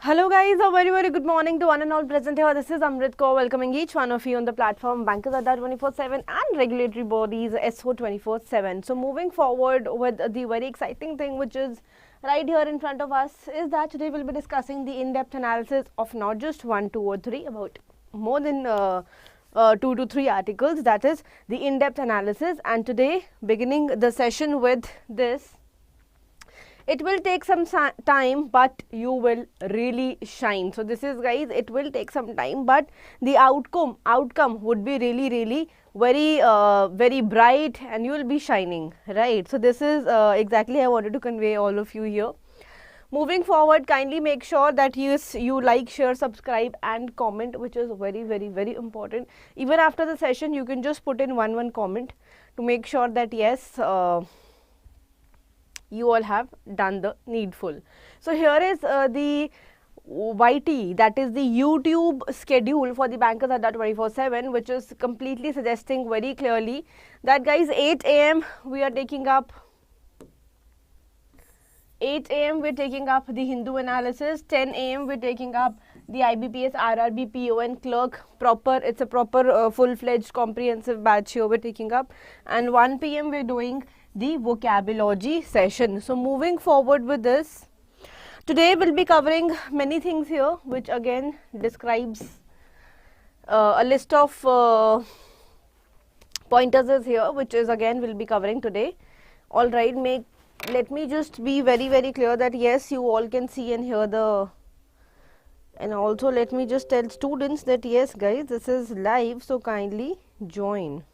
Hello guys, a very good morning to one and all present here. This is Amrit Kaur welcoming each one of you on the platform Bankers Adda 24/7 and regulatory bodies SO 24/7. So moving forward with the very exciting thing which is right here in front of us is that today we'll be discussing the in-depth analysis of not just 1, 2 or 3, about more than 2 to 3 articles, that is the in-depth analysis. And today, beginning the session with this, it will take some time, but you will really shine. So this is, guys, it will take some time, but the outcome would be really very bright, and you will be shining, right? So this is exactly I wanted to convey all of you here. Moving forward, kindly make sure that you like, share, subscribe and comment, which is very important. Even after the session, you can just put in one comment to make sure that yes, you all have done the needful. So here is the YT, that is the YouTube schedule for the Bankers Adda 24/7, which is completely suggesting very clearly that, guys, 8 AM we are taking up 8 AM we're taking up the Hindu analysis, 10 AM we're taking up the IBPS, RRB, PO and clerk proper. It's a proper full-fledged comprehensive batch here we're taking up, and 1 PM we're doing the vocabulary session. So moving forward with this, today we'll be covering many things here, which again describes a list of pointers is here, which is again we'll be covering today. All right, let me just be very clear that yes, you all can see and hear the, and also let me just tell students that yes, guys, this is live, so kindly join.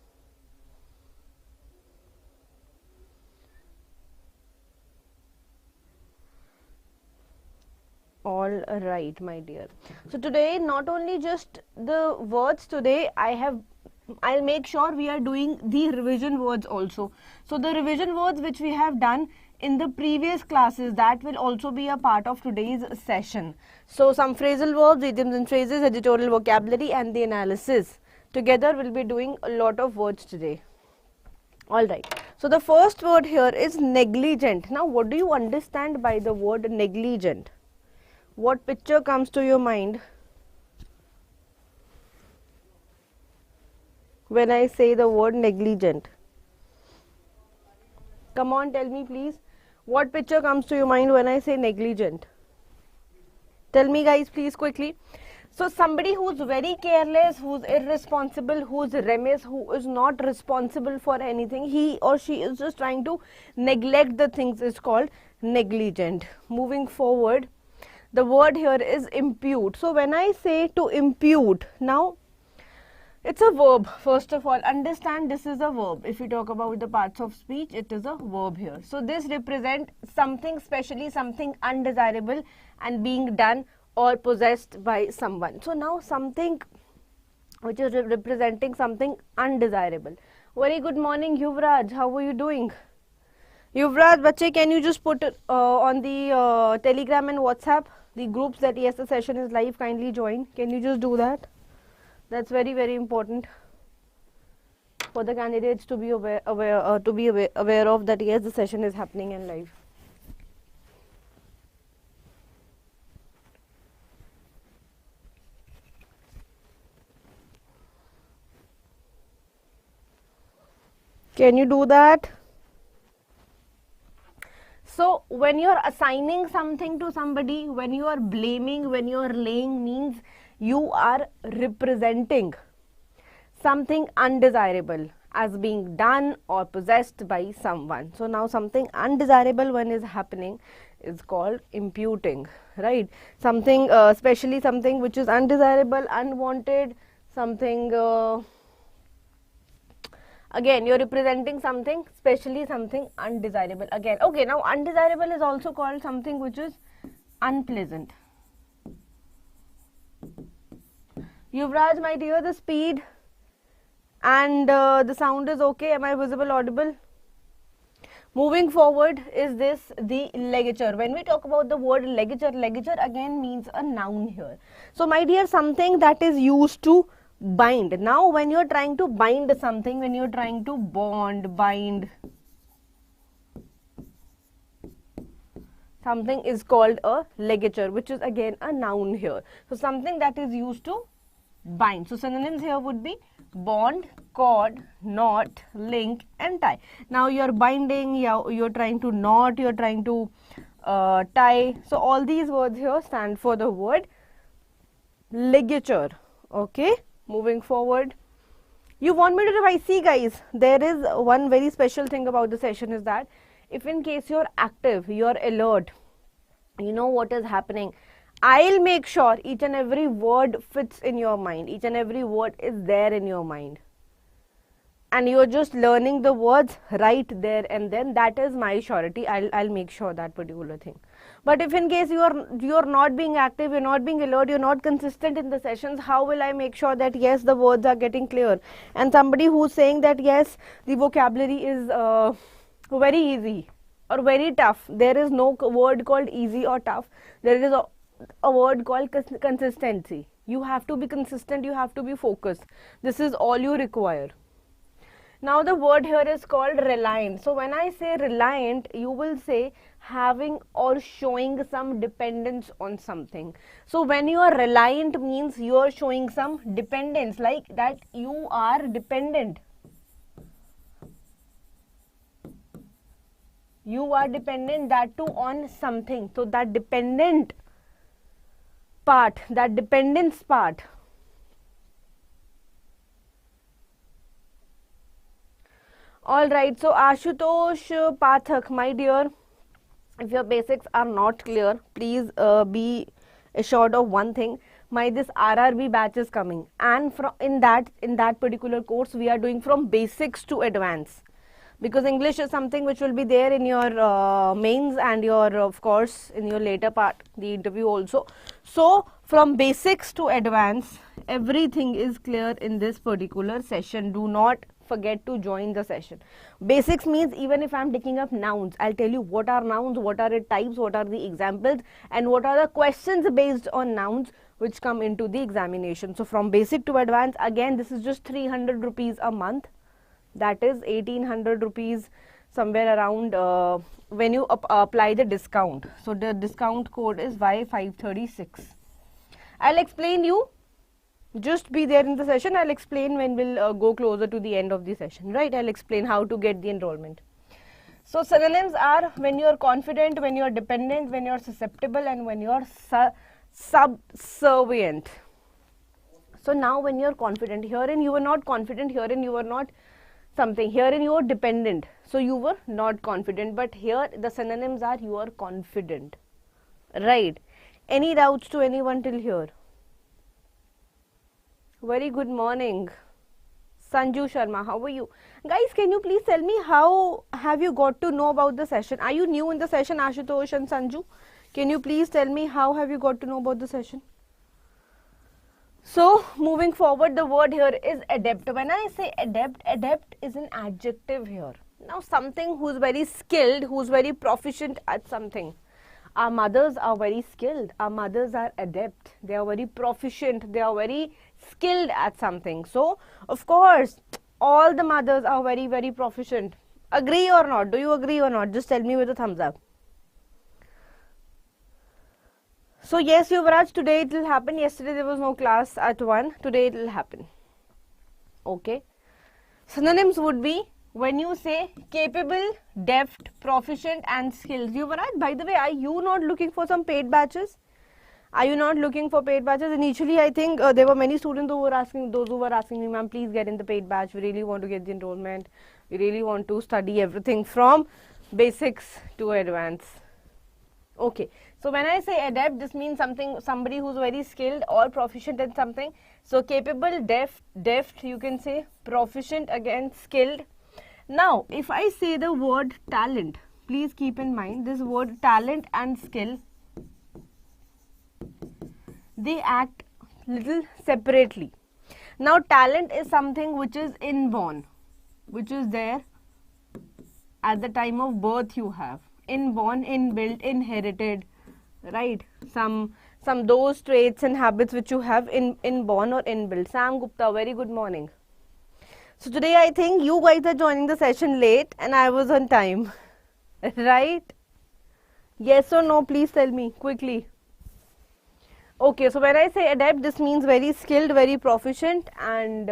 All right, my dear. So today, not only just the words, today I'll make sure we are doing the revision words also. So the revision words which we have done in the previous classes, that will also be a part of today's session. So some phrasal verbs, idioms and phrases, editorial vocabulary and the analysis. Together we'll be doing a lot of words today. All right. So the first word here is negligent. Now what do you understand by the word negligent? What picture comes to your mind when I say the word negligent? Come on, tell me please. What picture comes to your mind when I say negligent? Tell me, guys, please, quickly. So somebody who's very careless, who's irresponsible, who's remiss, who is not responsible for anything, he or she is just trying to neglect the things, is called negligent. Moving forward, the word here is impute. So when I say to impute, now it's a verb. First of all, understand this is a verb. If we talk about the parts of speech, it is a verb here. So this represents something, especially something undesirable and being done or possessed by someone. So now something which is representing something undesirable. Very good morning, Yuvraj. How are you doing? Yuvraj, bache, can you just put it on the Telegram and WhatsApp, the groups, that yes, the session is live, kindly join. Can you just do that? That's very important for the candidates to be aware of that yes, the session is happening and live. Can you do that? So when you are assigning something to somebody, when you are blaming, when you are laying, means you are representing something undesirable as being done or possessed by someone. So now something undesirable when is happening is called imputing, right? Something, especially something which is undesirable, unwanted, something, again, you're representing something, especially something undesirable. Again, okay, now undesirable is also called something which is unpleasant. Yuvraj, my dear, the speed and the sound is okay. Am I visible, audible? Moving forward is this, the ligature. When we talk about the word ligature, ligature again means a noun here. So my dear, something that is used to bind. Now when you are trying to bind something, when you are trying to bind something is called a ligature, which is again a noun here. So something that is used to bind. So synonyms here would be bond, cord, knot, link and tie. Now you're binding, you're trying to knot, you're trying to tie. So all these words here stand for the word ligature. Okay, moving forward. You want me to revise? See guys, there is one very special thing about the session is that if in case you're active, you're alert, you know what is happening, I'll make sure each and every word fits in your mind, each and every word is there in your mind, and you're just learning the words right there and then. That is my surety. I'll make sure that particular thing. But if in case you're not being active, you're not being alert, you're not consistent in the sessions, how will I make sure that yes, the words are getting clear? And somebody who's saying that yes, the vocabulary is very easy or very tough, there is no word called easy or tough. There is a word called consistency. You have to be consistent, you have to be focused. This is all you require. Now the word here is called reliant. So when I say reliant, you will say having or showing some dependence on something. So when you are reliant means you are showing some dependence, like that you are dependent. You are dependent, that too on something. So that dependent part, that dependence part. Alright, so Ashutosh Pathak, my dear, if your basics are not clear, please be assured of one thing. This RRB batch is coming, and in that particular course we are doing from basics to advance, because English is something which will be there in your mains and your, of course, in your later part, the interview also. So from basics to advance, everything is clear in this particular session. Do not forget to join the session. Basics means even if I am taking up nouns, I'll tell you what are nouns, what are its types, what are the examples, and what are the questions based on nouns which come into the examination. So from basic to advanced, again this is just 300 rupees a month. That is 1800 rupees somewhere around when you apply the discount. So the discount code is Y536. I'll explain you. Just be there in the session. I'll explain when we'll go closer to the end of the session, right? I'll explain how to get the enrollment. So synonyms are when you're confident, when you're dependent, when you're susceptible, and when you're subservient. So now when you're confident, herein you were not confident, herein you were not something, herein you were dependent, so you were not confident, but here the synonyms are you are confident, right? Any doubts to anyone till here? Very good morning, Sanju Sharma. How are you? Guys, can you please tell me how have you got to know about the session? Are you new in the session, Ashutosh and Sanju? Can you please tell me how have you got to know about the session? So moving forward, the word here is adept. When I say adept, adept is an adjective here. Now something who's very skilled, who's very proficient at something. Our mothers are very skilled. Our mothers are adept. They are very proficient. They are very skilled at something. So, of course, all the mothers are very, very proficient. Agree or not? Do you agree or not? Just tell me with a thumbs up. So, yes, Yuvraj, today it will happen. Yesterday there was no class at 1. Today it will happen. Okay. Synonyms would be when you say capable, deft, proficient and skilled. Yuvraj, by the way, are you not looking for some paid batches? Are you not looking for paid batches? Initially, I think there were many students who were asking, those who were asking me, ma'am, please get in the paid batch. We really want to get the enrollment. We really want to study everything from basics to advanced. Okay. So when I say adept, this means somebody who's very skilled or proficient in something. So capable, deft, you can say, proficient, again skilled. Now, if I say the word talent, please keep in mind this word talent and skill, they act little separately. Now, talent is something which is inborn, which is there at the time of birth you have. Inborn, inbuilt, inherited, right? Some those traits and habits which you have inborn or inbuilt. Sam Gupta, very good morning. So today I think you guys are joining the session late and I was on time, right? Yes or no, please tell me quickly. Okay, so when I say adept, this means very skilled, very proficient, and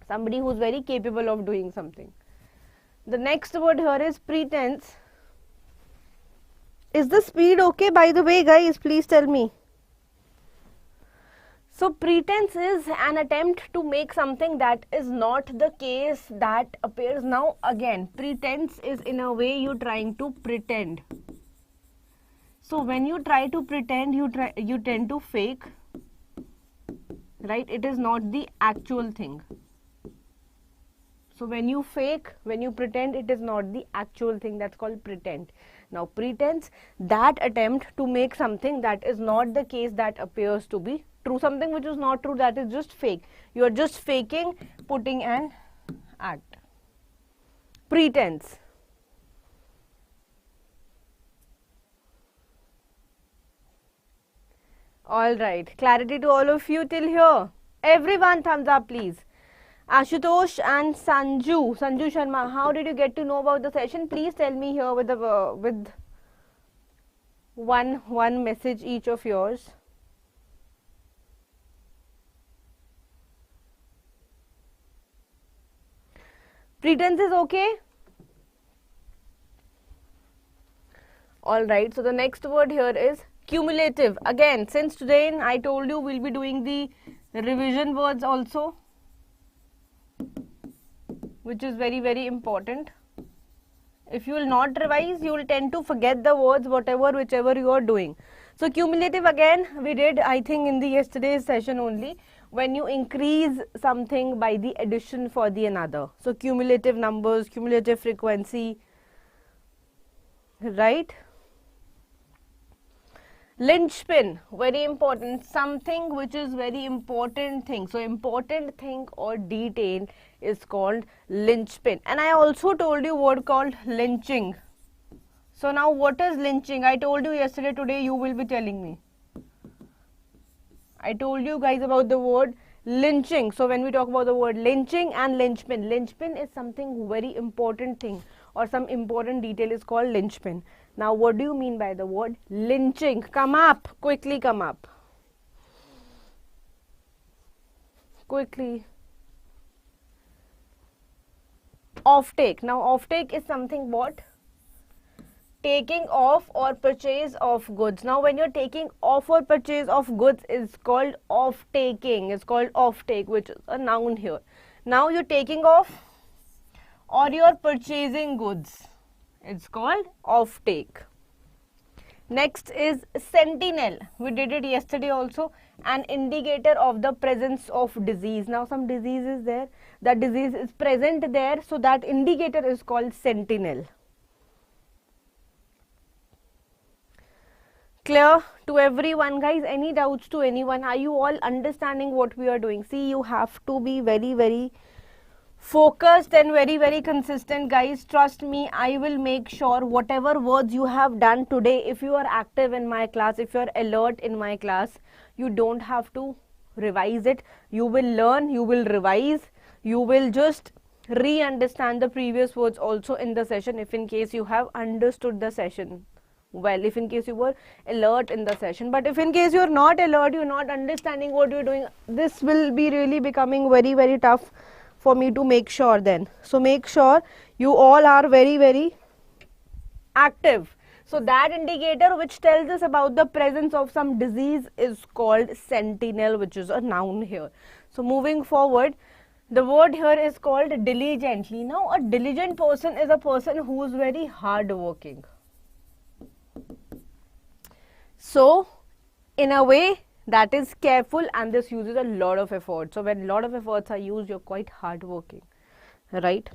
somebody who's very capable of doing something. The next word here is pretense. Is the speed okay, by the way, guys? Please tell me. So pretense is an attempt to make something that is not the case that appears. Now again, pretense is in a way you trying to pretend. So when you try to pretend, you tend to fake, right? It is not the actual thing. So when you fake, when you pretend, it is not the actual thing. That's called pretend. Now pretense, that attempt to make something that is not the case that appears to be true, something which is not true, that is just fake. You are just faking, putting an act. Pretense. All right, clarity to all of you till here. Everyone, thumbs up, please. Ashutosh and Sanju Sharma, how did you get to know about the session? Please tell me here with the with one message each of yours. Pretense is okay. All right. So the next word here is cumulative. Again, since today I told you we'll be doing the revision words also, which is very, very important. If you will not revise, you will tend to forget the words, whichever you are doing. So cumulative, again, we did, I think, in the yesterday's session only, when you increase something by the addition for the another. So cumulative numbers, cumulative frequency, right? Linchpin, very important, something which is very important thing. So important thing or detail is called linchpin. And I also told you a word called lynching. So now what is lynching? I told you yesterday, today you will be telling me. I told you guys about the word lynching. So when we talk about the word lynching and linchpin, linchpin is something very important thing or some important detail is called linchpin. Now what do you mean by the word lynching? Come up, quickly come up. Quickly. Offtake. Now offtake is something what? Taking off or purchase of goods. Now when you're taking off or purchase of goods is called off-taking. It's called offtake, which is a noun here. Now you're taking off or you're purchasing goods. It's called offtake. Next is sentinel. We did it yesterday also. An indicator of the presence of disease. Now some disease is there. That disease is present there. So that indicator is called sentinel. Clear to everyone, guys? Any doubts to anyone? Are you all understanding what we are doing? See, you have to be very, very focused and very, very consistent, guys. Trust me, I will make sure whatever words you have done today, if you are active in my class, if you are alert in my class, you don't have to revise it. You will learn, you will revise, you will just re-understand the previous words also in the session, if in case you have understood the session well, if in case you were alert in the session. But if in case you are not alert, you are not understanding what you are doing, this will be really becoming very, very tough for me to make sure then. So make sure you all are very, very active. So that indicator which tells us about the presence of some disease is called sentinel, which is a noun here. So moving forward, the word here is called diligently. Now a diligent person is a person who is very hardworking. So in a way that is careful, and this uses a lot of effort. So when a lot of efforts are used, you're quite hardworking, right?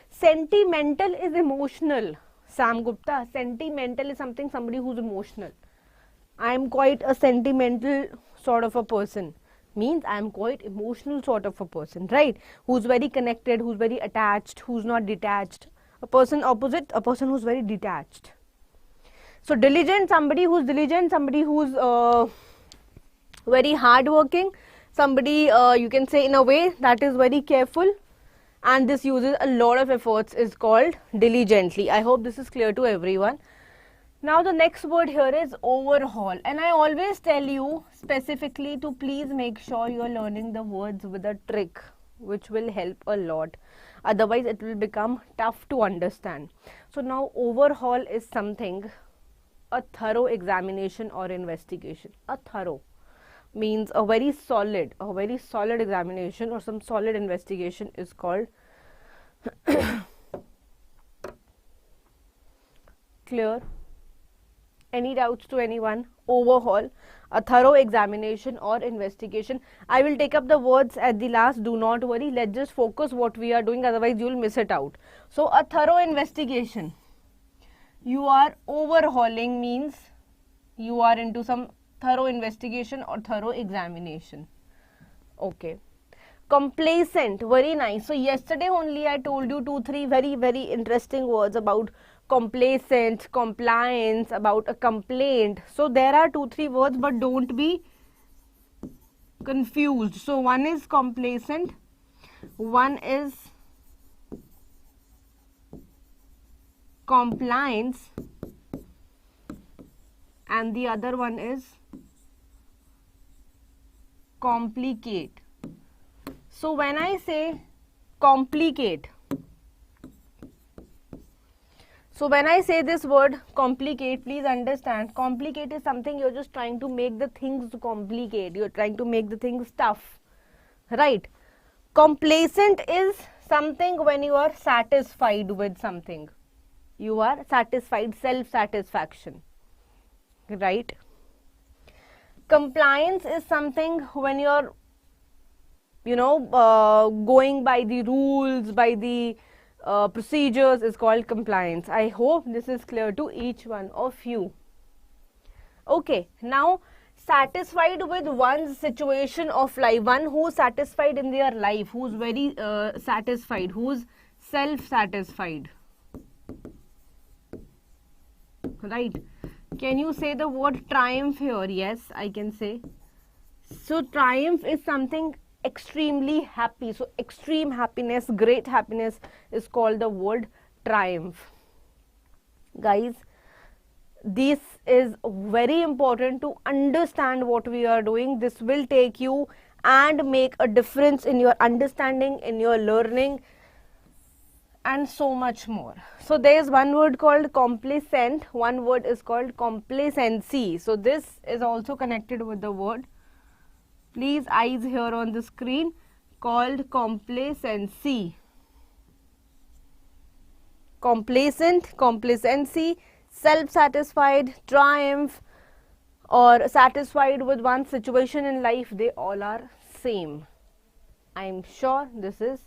Sentimental is emotional. Sam Gupta, sentimental is somebody who's emotional. I am quite a sentimental sort of a person. Means I am quite emotional sort of a person, right? Who's very connected, who's very attached, who's not detached. A person opposite, a person who's very detached. So diligent, somebody who's diligent, somebody who's very hardworking, somebody you can say in a way that is very careful, and this uses a lot of efforts is called diligently. I hope this is clear to everyone. Now the next word here is overhaul, and I always tell you specifically to please make sure you are learning the words with a trick, which will help a lot. Otherwise it will become tough to understand. So now overhaul is something, a thorough examination or investigation. A thorough means a very solid examination or some solid investigation is called clear. Any doubts to anyone? Overhaul, a thorough examination or investigation. I will take up the words at the last, do not worry, let's just focus what we are doing, otherwise you will miss it out. So a thorough investigation, you are overhauling means you are into some thorough investigation or thorough examination. Okay. Complacent, very nice. So yesterday only I told you 2-3 very interesting words about complacent, compliance, about a complaint. So there are 2-3 words, but don't be confused. So one is complacent, one is compliance, and the other one is complicate. So when I say complicate, so when I say this word complicate, please understand, complicate is something you're just trying to make the things complicate, you're trying to make the things tough, right? Complacent is something when you are satisfied with something, you are satisfied, self-satisfaction, right? Compliance is something when you're going by the rules, by the procedures, is called compliance. I hope this is clear to each one of you. Okay, now satisfied with one's situation of life, one who's satisfied in their life, who's very satisfied, who's self-satisfied, right? Can you say the word triumph here? Yes, I can say. So triumph is something extremely happy. So extreme happiness, great happiness is called the word triumph. Guys, this is very important to understand what we are doing. This will take you and make a difference in your understanding, in your learning, and so much more. So there is one word called complacent, one word is called complacency. So this is also connected with the word, please eyes here on the screen, called complacency. Complacent, complacency, self-satisfied, triumph, or satisfied with one situation in life, they all are same. I am sure this is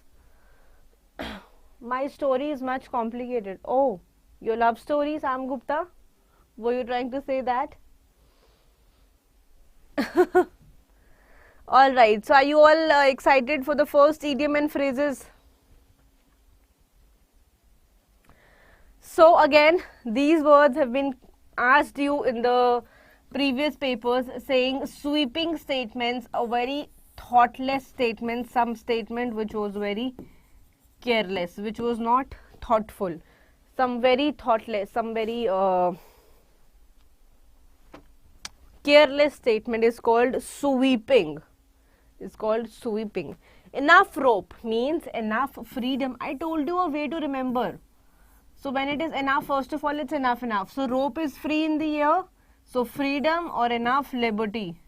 my story is much complicated. Oh, your love story, Sam Gupta? Were you trying to say that? Alright, so are you all excited for the first idiom and phrases? So again, these words have been asked you in the previous papers, saying sweeping statements, a very thoughtless statement, some statement which was very careless, which was not thoughtful, some very thoughtless, some very careless statement is called sweeping. It's called sweeping. Enough rope means enough freedom. I told you a way to remember. So when it is enough, first of all, it's enough. So rope is free in the air. So freedom or enough liberty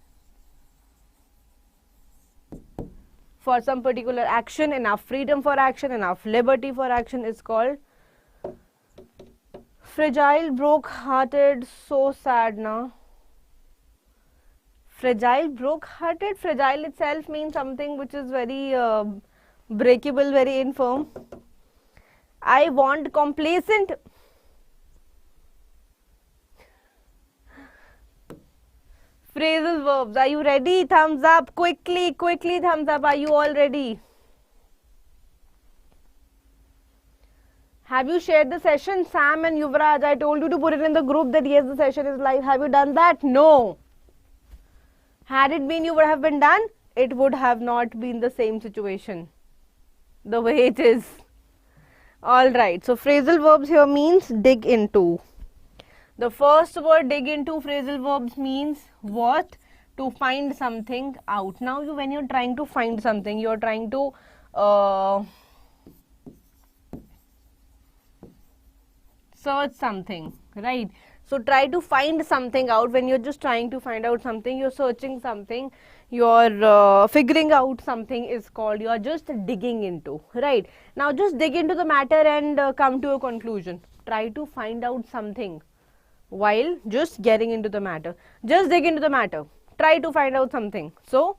for some particular action, enough freedom for action, enough liberty for action is called fragile, broke-hearted, so sad now. Fragile, broke-hearted, fragile itself means something which is very breakable, very infirm. I want complacent. Phrasal verbs, are you ready? Thumbs up, quickly thumbs up, are you all ready? Have you shared the session? Sam and Yuvraj, I told you to put it in the group that yes, the session is live. Have you done that? No. Had it been, you would have been done, it would have not been the same situation, the way it is. Alright, so phrasal verbs here means dig into. The first word dig into phrasal verbs means what? To find something out. Now when you're trying to find something, you're trying to search something, right? So try to find something out. When you're just trying to find out something, you're searching something, you're figuring out something is called, you're just digging into, right? Now just dig into the matter and come to a conclusion. Try to find out something while just getting into the matter. Just dig into the matter. Try to find out something. So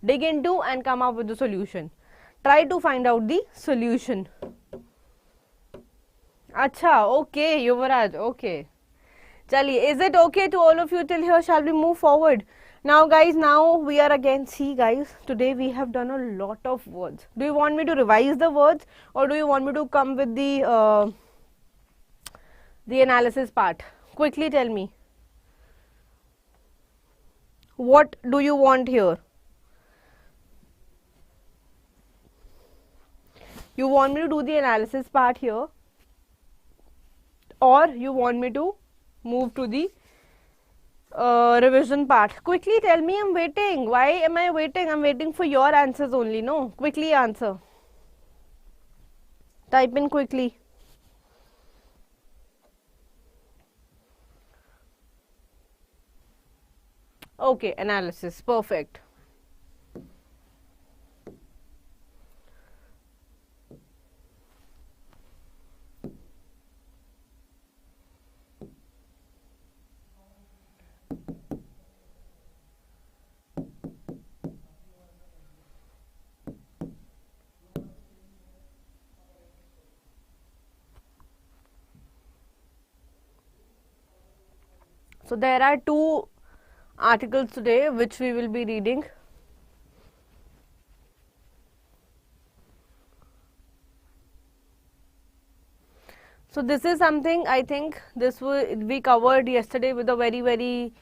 dig into and come up with the solution. Try to find out the solution. Acha, okay, Yuvraj, okay. Chaliye, is it okay to all of you till here? Shall we move forward? Now guys, now we are again, see guys, today we have done a lot of words. Do you want me to revise the words or do you want me to come with the analysis part? Quickly tell me. What do you want here? You want me to do the analysis part here? Or you want me to move to the revision part? Quickly tell me, I'm waiting. Why am I waiting? I'm waiting for your answers only, no? Quickly answer. Type in quickly. Okay, analysis, perfect. So there are two articles today which we will be reading. So this is something, I think this we covered yesterday with a very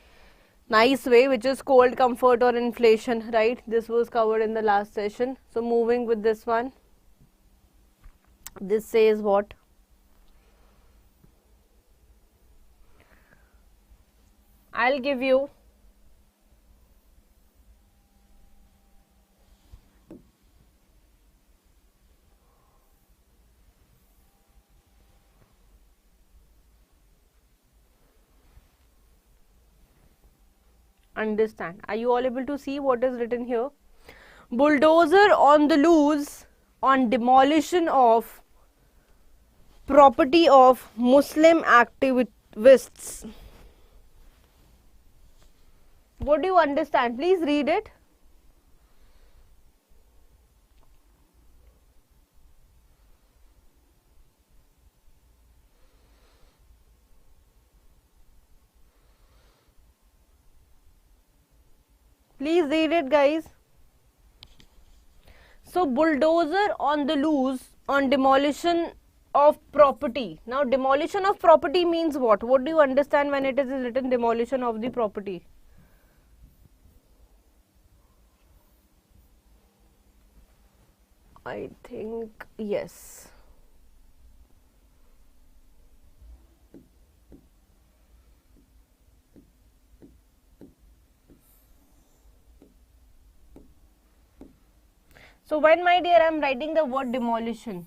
nice way, which is cold comfort or inflation, right? This was covered in the last session. So moving with this one, this says what? I'll give you understand. Are you all able to see what is written here? Bulldozer on the loose on demolition of property of Muslim activists. What do you understand? Please read it. Please read it, guys. So bulldozer on the loose on demolition of property. Now demolition of property means what? What do you understand when it is written demolition of the property? I think yes. So when, my dear, I am writing the word demolition,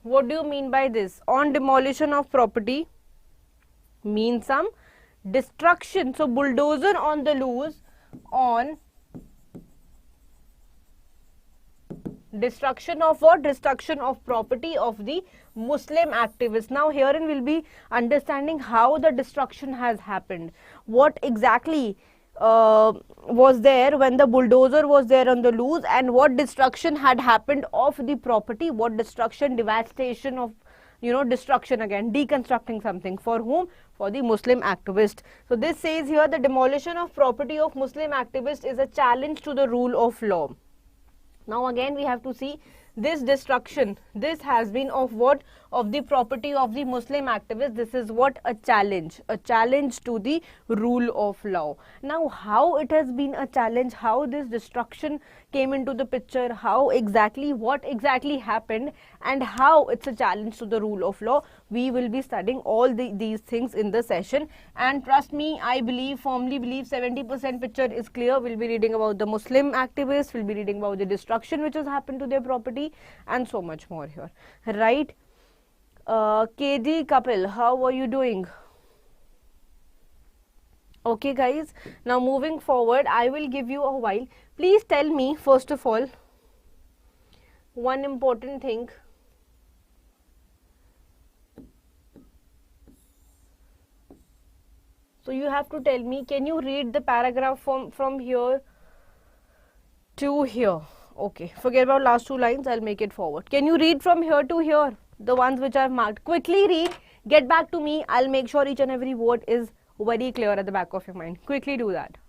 what do you mean by this? On demolition of property means some destruction. So bulldozer on the loose on destruction of what? Destruction of property of the Muslim activists. Now herein we'll be understanding how the destruction has happened. What exactly was there when the bulldozer was there on the loose, and what destruction had happened of the property, what destruction, devastation of, destruction, again deconstructing something. For whom? For the Muslim activist. So this says here the demolition of property of Muslim activist is a challenge to the rule of law. Now again we have to see this destruction. This has been of what? Of the property of the Muslim activists. This is what? A challenge to the rule of law. Now how it has been a challenge, how this destruction came into the picture, what exactly happened, and how it's a challenge to the rule of law. We will be studying all these things in the session, and trust me, I firmly believe 70% picture is clear. We'll be reading about the Muslim activists, we'll be reading about the destruction which has happened to their property, and so much more here, right? KD Kapil, how are you doing? Okay guys, now moving forward, I will give you a while. Please tell me first of all one important thing. So you have to tell me, can you read the paragraph from here to here? Okay, forget about last two lines, I'll make it forward. Can you read from here to here, the ones which I've marked? Quickly read, get back to me, I'll make sure each and every word is very clear at the back of your mind. Quickly do that.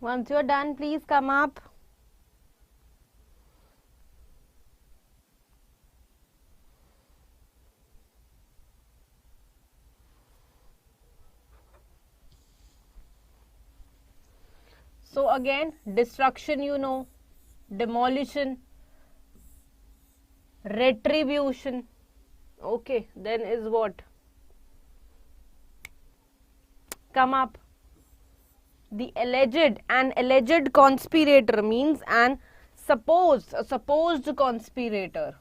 Once you're done, please come up. So again, destruction, you know, demolition, retribution. Okay, then is what? Come up. An alleged conspirator means a supposed conspirator,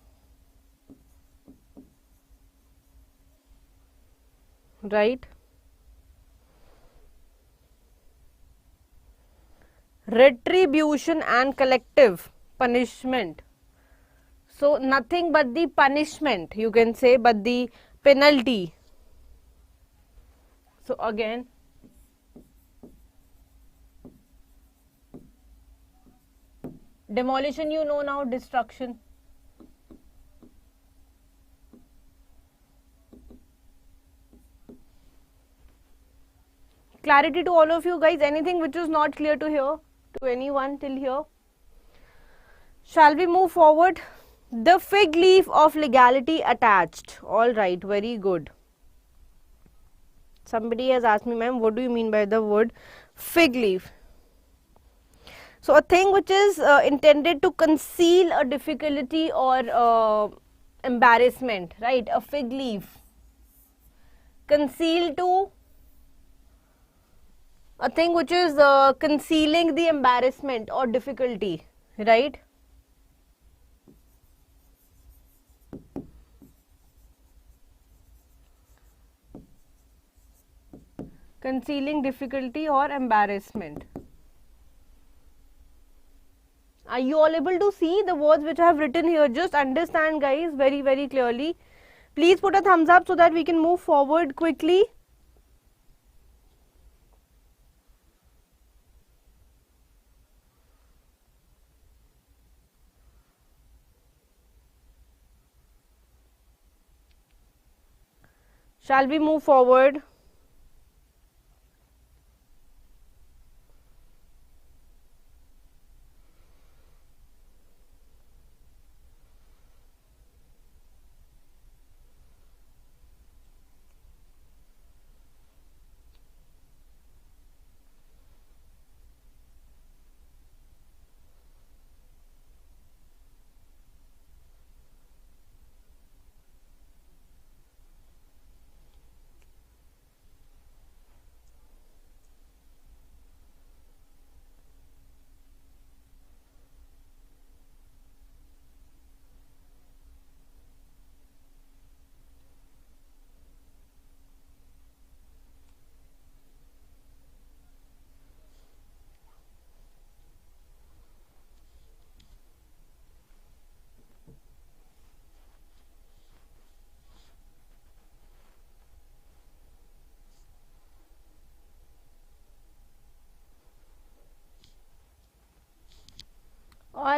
right? Retribution and collective punishment. So nothing but the punishment, you can say, but the penalty. So again, demolition, you know now, destruction. Clarity to all of you guys. Anything which is not clear to here, to anyone till here? Shall we move forward? The fig leaf of legality attached. All right, very good. Somebody has asked me, ma'am, what do you mean by the word fig leaf? So a thing which is intended to conceal a difficulty or embarrassment, right? A fig leaf. Conceal to a thing which is concealing the embarrassment or difficulty, right? Concealing difficulty or embarrassment. Are you all able to see the words which I have written here? Just understand, guys, very, very clearly. Please put a thumbs up so that we can move forward quickly. Shall we move forward?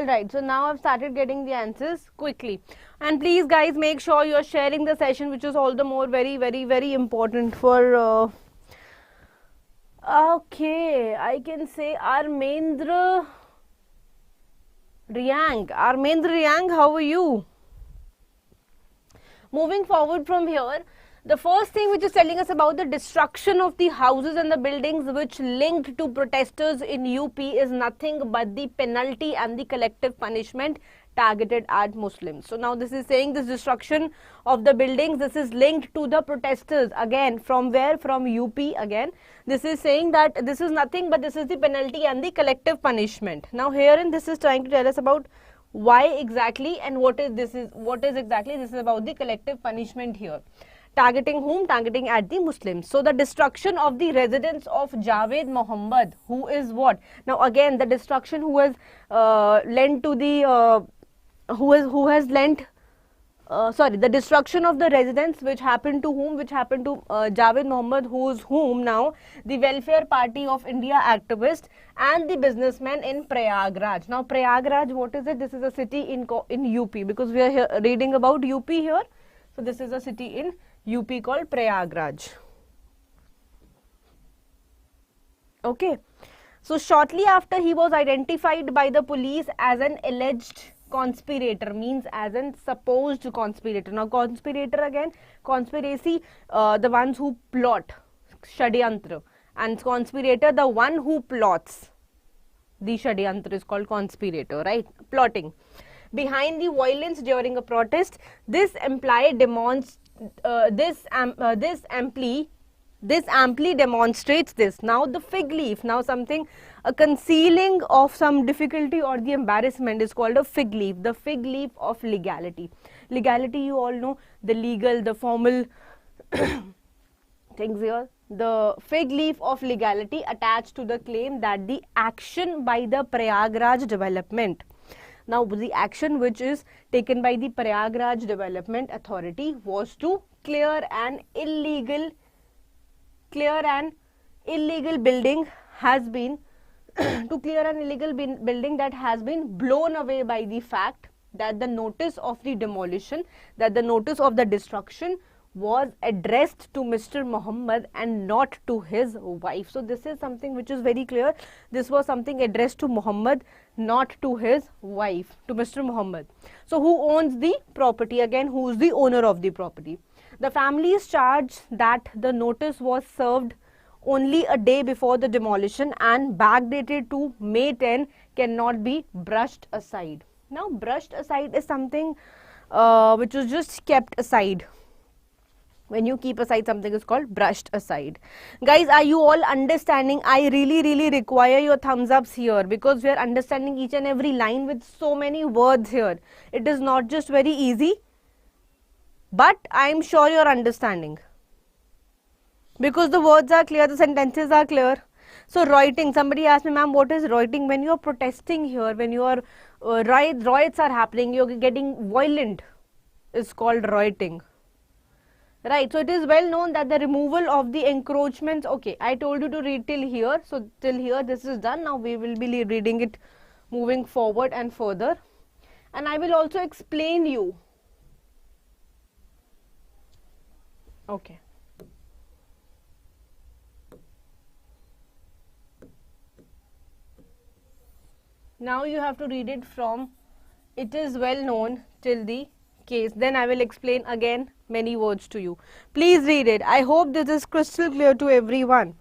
Alright, so now I've started getting the answers quickly. And please guys, make sure you're sharing the session, which is all the more very important for... okay, I can say Armendra Riang. Armendra Riang, how are you? Moving forward from here, the first thing which is telling us about the destruction of the houses and the buildings which linked to protesters in UP is nothing but the penalty and the collective punishment targeted at Muslims. So now this is saying this destruction of the buildings, this is linked to the protesters. Again, from where? From UP again. This is saying that this is nothing but this is the penalty and the collective punishment. Now herein this is trying to tell us about why exactly and what is exactly. This is about the collective punishment here. Targeting whom? Targeting at the Muslims. So the destruction of the residence of Javed Muhammad, who is what? Now again, the destruction who has lent to the the destruction of the residence which happened to whom? Which happened to Javed Muhammad, who's whom now the Welfare Party of India activist and the businessman in Prayagraj. Now Prayagraj, what is it? This is a city in UP, because we are here reading about UP here. So this is a city in UP called Prayagraj. Okay. So shortly after, he was identified by the police as an alleged conspirator, means as an supposed conspirator. Now conspirator, again, conspiracy, the ones who plot, Shadyantra, and conspirator, the one who plots. The Shadyantra is called conspirator, right? Plotting. Behind the violence during a protest, this amply demonstrates this. Now the fig leaf, now something, a concealing of some difficulty or the embarrassment is called a fig leaf. The fig leaf of legality. Legality, you all know, the legal, the formal things here. The fig leaf of legality attached to the claim that the action by the Prayagraj development. Now the action which is taken by the Prayagraj Development Authority was to clear an illegal building has been building that has been blown away by the fact that the notice of the demolition, that the notice of the destruction was addressed to Mr. Muhammad and not to his wife. So this is something which is very clear. This was something addressed to Muhammad, not to his wife, to Mr. Muhammad. So who owns the property? Again, who is the owner of the property? The families charge that the notice was served only a day before the demolition and backdated to May 10 cannot be brushed aside. Now brushed aside is something which was just kept aside. When you keep aside something, is called brushed aside. Guys, are you all understanding? I really require your thumbs ups here, because we are understanding each and every line with so many words here. It is not just very easy, but I am sure you are understanding, because the words are clear, the sentences are clear. So rioting, somebody asked me, ma'am, what is rioting? When you are protesting here, when you are riots are happening, you are getting violent, is called rioting. Right, so it is well known that the removal of the encroachments, okay, I told you to read till here, so till here this is done. Now we will be reading it moving forward and further, and I will also explain you. Okay. Now you have to read it from it is well known till the case. Then I will explain again many words to you. Please read it. I hope this is crystal clear to everyone.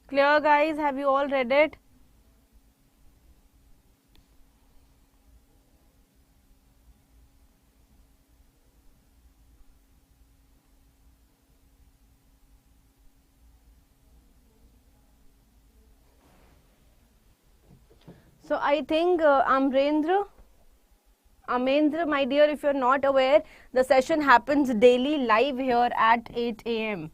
Clear, guys? Have you all read it? So I think Amrendra, my dear, if you're not aware, the session happens daily live here at 8 a.m.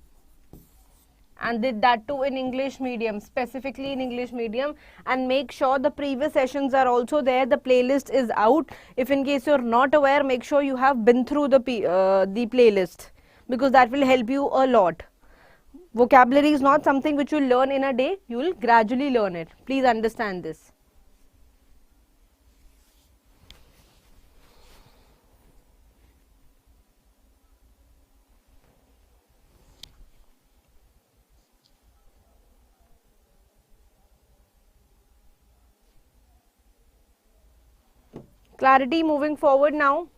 and did that too in English medium, specifically in English medium. And make sure the previous sessions are also there. The playlist is out. If in case you're not aware, make sure you have been through the playlist, because that will help you a lot. Vocabulary is not something which you learn in a day. You will gradually learn it. Please understand this. Clarity moving forward now.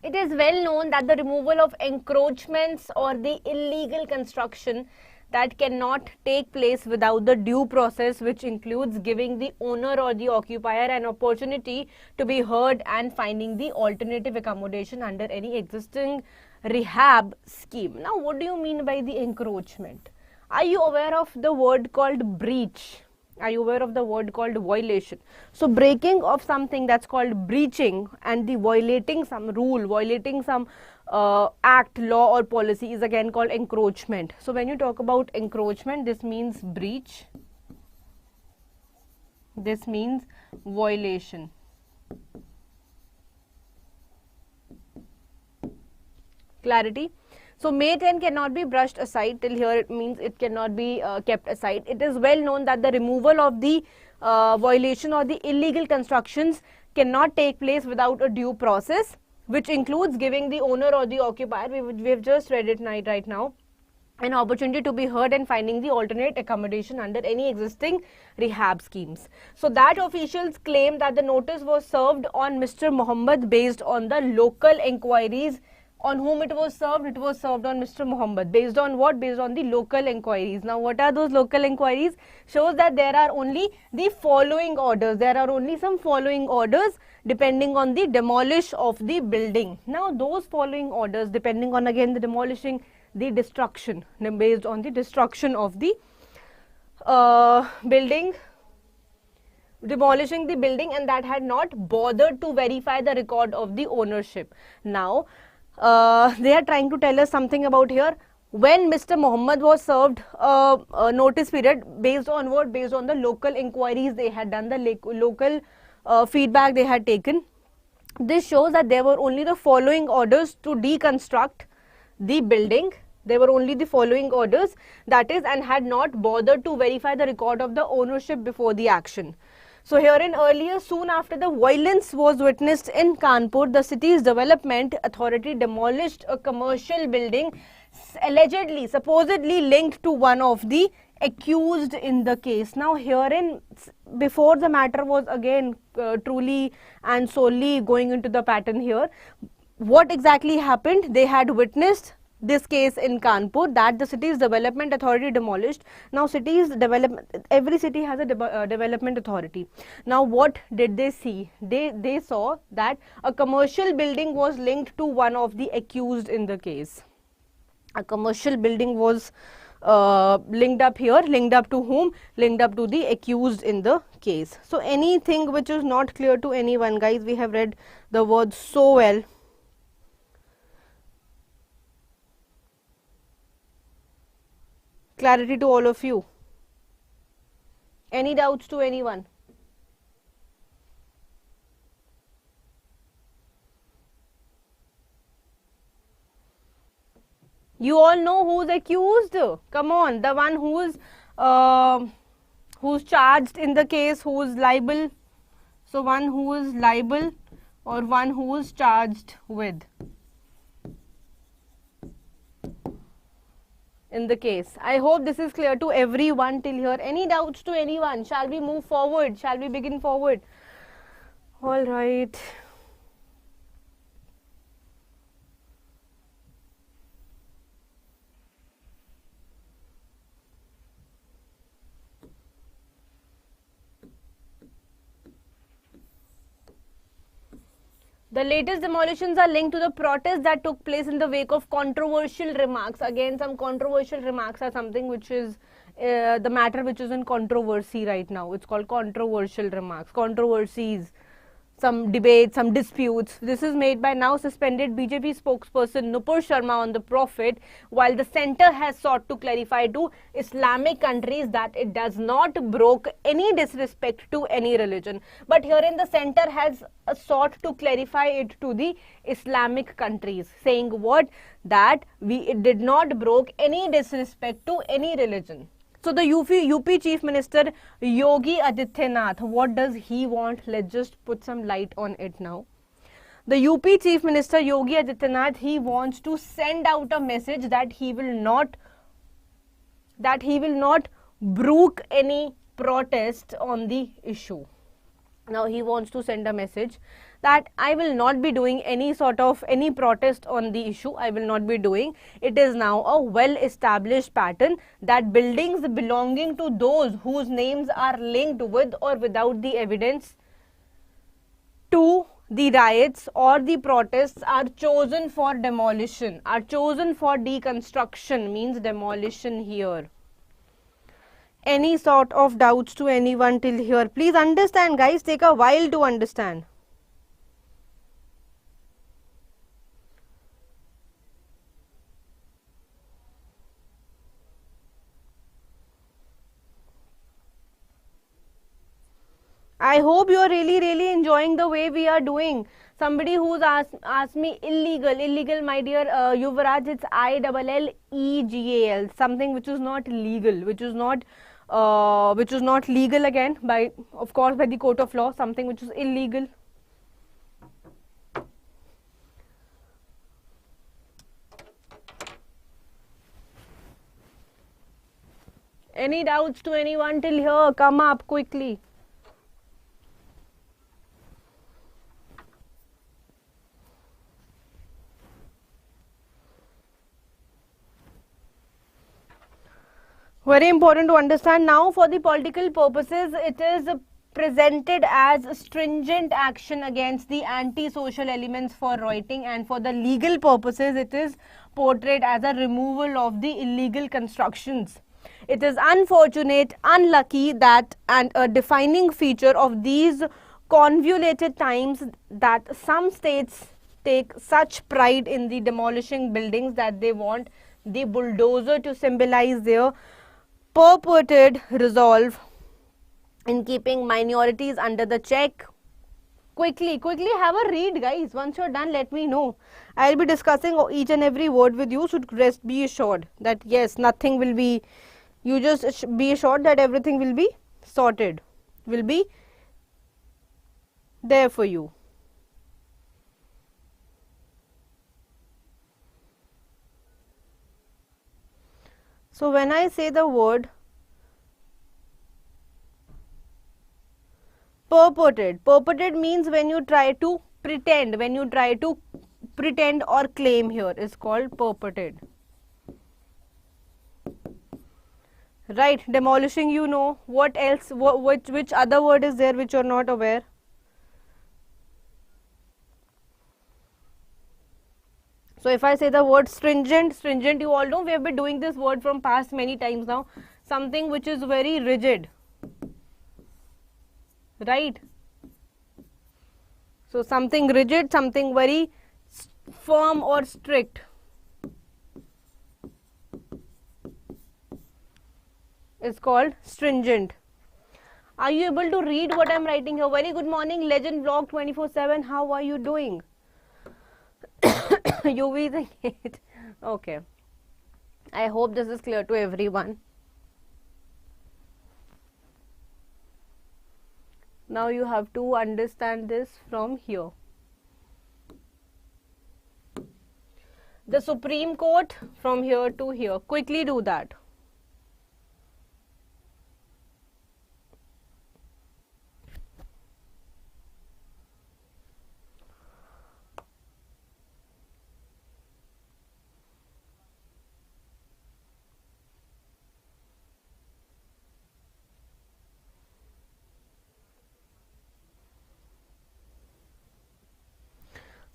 It is well known that the removal of encroachments or the illegal construction that cannot take place without the due process, which includes giving the owner or the occupier an opportunity to be heard and finding the alternative accommodation under any existing rehab scheme. Now, what do you mean by the encroachment? Are you aware of the word called breach? Are you aware of the word called violation? So breaking of something, that's called breaching, and the violating some rule, violating some act, law or policy is again called encroachment. So when you talk about encroachment, this means breach, this means violation. Clarity? So May 10 cannot be brushed aside. Till here it means it cannot be kept aside. It is well known that the removal of the violation or the illegal constructions cannot take place without a due process, which includes giving the owner or the occupier, we have just read it right now, an opportunity to be heard and finding the alternate accommodation under any existing rehab schemes. So that officials claim that the notice was served on Mr. Mohammed based on the local inquiries. On whom it was served? It was served on Mr. Mohammed. Based on what? Based on the local inquiries. Now, what are those local inquiries? Shows that there are only the following orders. There are only some following orders depending on the demolish of the building. Now, those following orders depending on again the demolishing, the destruction, based on the destruction of the building, demolishing the building, and that had not bothered to verify the record of the ownership. Now, they are trying to tell us something about here. When Mr. Mohammed was served a notice period, based on what? Based on the local inquiries they had done, the local feedback they had taken. This shows that there were only the following orders to deconstruct the building. There were only the following orders, that is, and had not bothered to verify the record of the ownership before the action. So herein earlier, soon after the violence was witnessed in Kanpur, the city's development authority demolished a commercial building allegedly, supposedly linked to one of the accused in the case. Now herein, before the matter was again truly and solely going into the pattern here, what exactly happened? They had witnessed this case in Kanpur that the city's development authority demolished. Now city's development, every city has a development authority. Now what did they see? They saw that a commercial building was linked to one of the accused in the case. A commercial building was linked up here. Linked up to whom? Linked up to the accused in the case. So anything which is not clear to anyone, guys, we have read the words so well. Clarity to all of you. Any doubts to anyone? You all know who's accused? Come on, the one who's charged in the case, who's liable. So one who is liable or one who is charged with in the case. I hope this is clear to everyone till here. Any doubts to anyone? Shall we move forward? Shall we begin forward? All right. The latest demolitions are linked to the protests that took place in the wake of controversial remarks. Again, some controversial remarks are something which is the matter which is in controversy right now. It's called controversial remarks, controversies, some debates, some disputes. This is made by now suspended BJP spokesperson Nupur Sharma on the Prophet, while the centre has sought to clarify to Islamic countries that it does not broke any disrespect to any religion. But herein the centre has sought to clarify it to the Islamic countries, saying what? That it did not broke any disrespect to any religion. So the UP Chief Minister Yogi Adityanath, what does he want? Let's just put some light on it now. The UP Chief Minister Yogi Adityanath, he wants to send out a message that he will not brook any protest on the issue. Now he wants to send a message that I will not be doing any protest on the issue. I will not be doing. It is now a well-established pattern that buildings belonging to those whose names are linked with or without the evidence to the riots or the protests are chosen for demolition, are chosen for deconstruction, means demolition here. Any sort of doubts to anyone till here? Please understand, guys, take a while to understand. I hope you are really enjoying the way we are doing. Somebody who's asked me illegal, my dear Yuvraj, it's ILLEGAL, something which is not legal, which is not legal again by, of course, by the court of law, something which is illegal. Any doubts to anyone till here? Come up quickly. Very important to understand. Now, for the political purposes, it is presented as stringent action against the anti-social elements for rioting, and for the legal purposes, it is portrayed as a removal of the illegal constructions. It is unfortunate, unlucky that, and a defining feature of these convoluted times, that some states take such pride in the demolishing buildings that they want the bulldozer to symbolize their purported resolve in keeping minorities under the check. Quickly have a read, guys. Once you're done, let me know. I'll be discussing each and every word with you, so rest be assured that yes, nothing will be, you just be assured that everything will be sorted, will be there for you. So when I say the word purported means when you try to pretend, or claim, here is called purported. Right, demolishing, you know. What else? Which other word is there which you are not aware? So if I say the word stringent, you all know we have been doing this word from past many times now. Something which is very rigid, right? So something rigid, something very firm or strict is called stringent. Are you able to read what I am writing here? Very good morning, Legend Vlog 24/7. How are you doing? You wheezing it. Okay. I hope this is clear to everyone. Now you have to understand this from here. The Supreme Court from here to here. Quickly do that.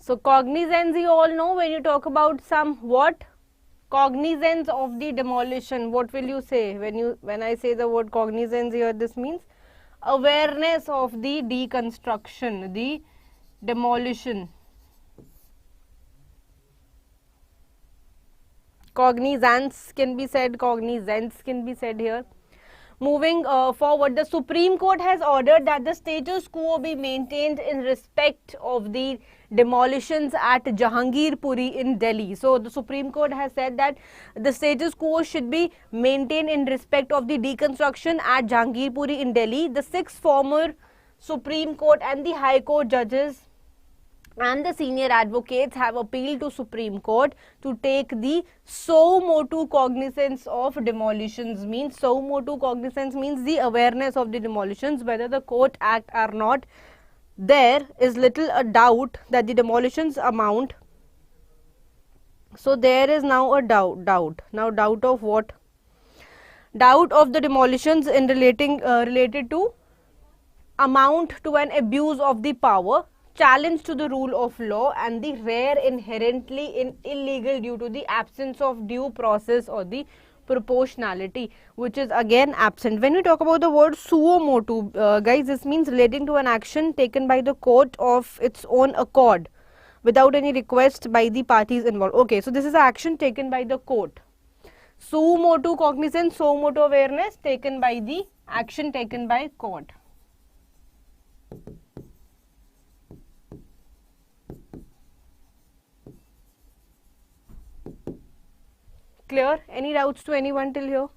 So cognizance, you all know, when you talk about some what? Cognizance of the demolition. What will you say when I say the word cognizance here? This means awareness of the deconstruction, the demolition. Cognizance can be said, cognizance can be said here. Moving forward, the Supreme Court has ordered that the status quo be maintained in respect of the demolitions at Jahangirpuri in Delhi. So the Supreme Court has said that the status quo should be maintained in respect of the deconstruction at Jahangirpuri in Delhi. The 6 former Supreme Court and the High Court judges and the senior advocates have appealed to Supreme Court to take the suo motu cognizance of demolitions. Means suo motu cognizance means the awareness of the demolitions, whether the court act or not. There is little a doubt that the demolitions amount. So there is now a doubt. Now doubt of what? Doubt of the demolitions in related to amount to an abuse of the power, challenge to the rule of law, and the rare inherently illegal due to the absence of due process or the proportionality, which is again absent. When we talk about the word suo motu, guys, this means relating to an action taken by the court of its own accord without any request by the parties involved. Okay, so this is action taken by the court. Suo motu cognizance, suo motu awareness, taken by the action taken by court. Clear? Any doubts to anyone till here?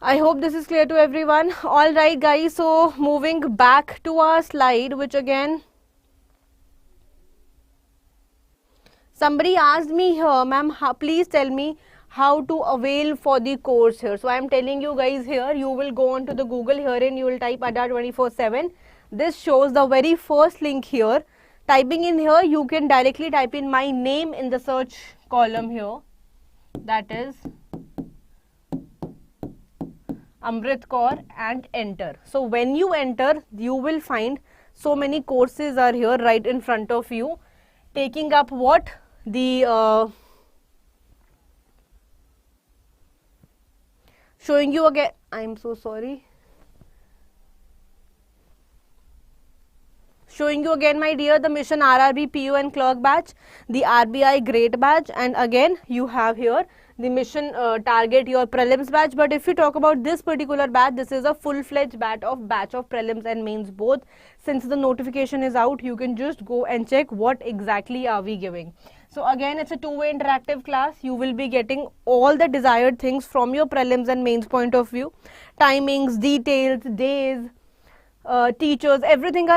I hope this is clear to everyone. All right, guys. So moving back to our slide, which again somebody asked me here, ma'am, please tell me how to avail for the course here. So I am telling you guys here, you will go on to the Google herein, you will type ADA 24/7. This shows the very first link here. Typing in here, you can directly type in my name in the search column here. That is Amrit Kaur, and enter. So when you enter, you will find so many courses are here right in front of you, taking up what? The showing you again, I am so sorry, showing you again, my dear, the mission RRB PO and clerk batch, the RBI great batch, and again you have here the mission target your prelims batch. But if you talk about this particular batch, this is a full-fledged batch of prelims and mains both. Since the notification is out, you can just go and check what exactly are we giving. So again, it's a two-way interactive class. You will be getting all the desired things from your prelims and mains point of view. Timings, details, days, teachers, everything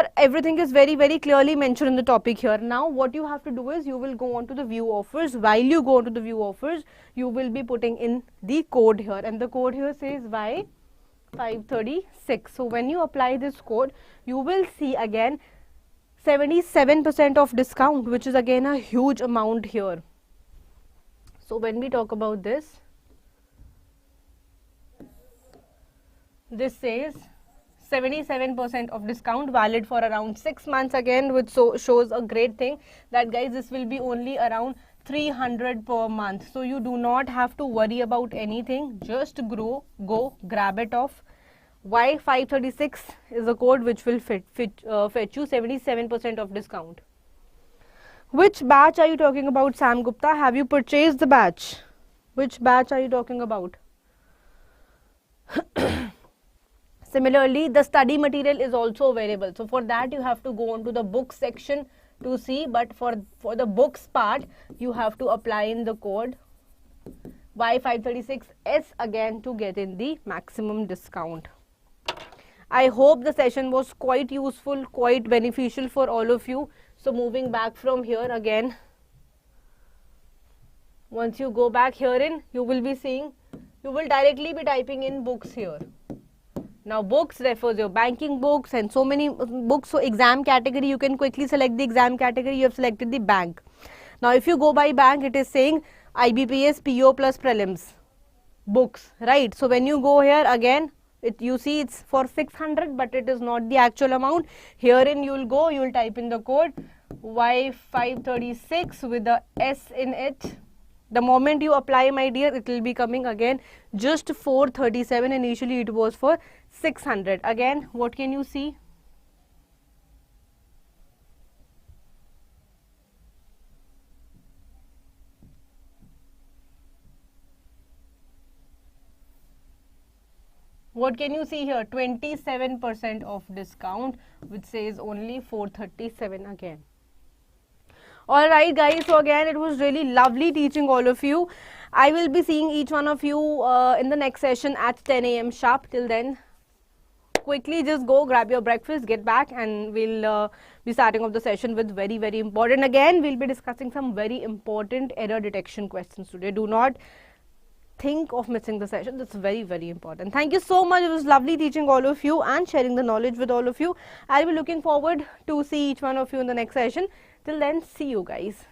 is very clearly mentioned in the topic here. Now what you have to do is you will go on to the view offers. While you go on to the view offers, you will be putting in the code here, and the code here says Y536. So when you apply this code, you will see again 77% of discount, which is again a huge amount here. So when we talk about this says 77% of discount, valid for around 6 months again, which shows a great thing that, guys, this will be only around 300 per month. So you do not have to worry about anything. Just go grab it off. Y536 is a code which will fetch you 77% of discount. Which batch are you talking about, Sam Gupta? Have you purchased the batch? Which batch are you talking about? Similarly, the study material is also available. So for that, you have to go on to the book section to see. But for the books part, you have to apply in the code Y536S again to get in the maximum discount. I hope the session was quite useful, quite beneficial for all of you. So moving back from here again, once you go back herein, you will be seeing, you will directly be typing in books here. Now books refers your banking books and so many books. So exam category, you can quickly select the exam category. You have selected the bank. Now if you go by bank, it is saying IBPS PO plus prelims books, right? So when you go here again, you see it's for 600, but it is not the actual amount. Herein you will go, you will type in the code Y536 with the S in it. The moment you apply, my dear, it will be coming again just 437. Initially it was for 600. Again, what can you see? What can you see here? 27% of discount, which says only 437 again. Alright guys, so again it was really lovely teaching all of you. I will be seeing each one of you in the next session at 10 a.m. sharp. Till then, quickly just go grab your breakfast, get back, and we'll be starting off the session with very, very important. Again, we'll be discussing some very important error detection questions today. Do not think of missing the session. That's very, very important. Thank you so much. It was lovely teaching all of you and sharing the knowledge with all of you. I'll be looking forward to see each one of you in the next session. Till then, see you guys.